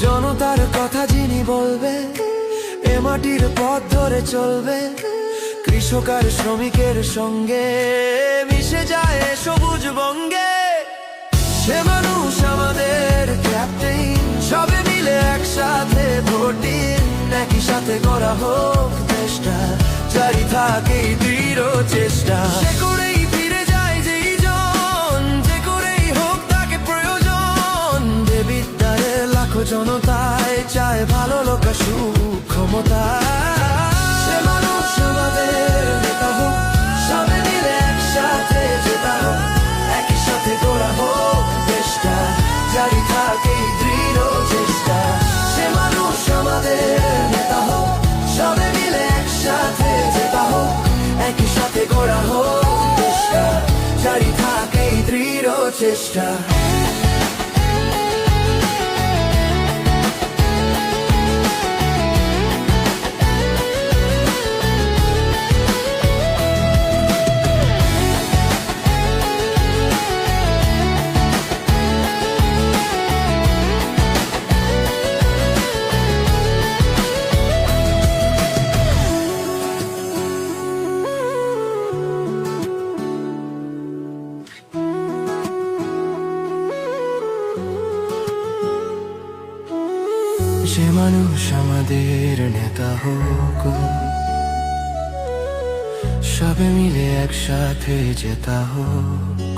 জনতার কথা যিনি বলবে, এ মাটির পথ ধরে চলবে, কৃষক আর শ্রমিকের সঙ্গে মিশে যায় সবুজ বঙ্গে। সে মানুষ আমাদের ক্যাপ্টেন, সবে মিলে একসাথে ভোট দিন, একই সাথে করা হোক দেশটা, জারি থাকে দৃঢ় চেষ্টা। সে করেই ফিরে যায় যেই জন, যে করেই হোক তাকে প্রয়োজন। দেবিদ্বারে লাখো জনতায় চায় ভালো লোক সুখ ক্ষমতা। সে মানুষ আমাদের নেতা হোক, সবে মিলে একসাথে জেতা হোক, একই সাথে গড়া হোক দেশটা, জারি থাকে দৃঢ় চেষ্টা। সে মানুষ আমাদের নেতা হোক, সবে মিলে একসাথে জেতা হোক, একই সাথে গড়া হোক দেশটা, জারি থাকে দৃঢ় চেষ্টা। সে মানুষ আমাদের নেতা হোক, সবে মিলে একসাথে জেতা হোক।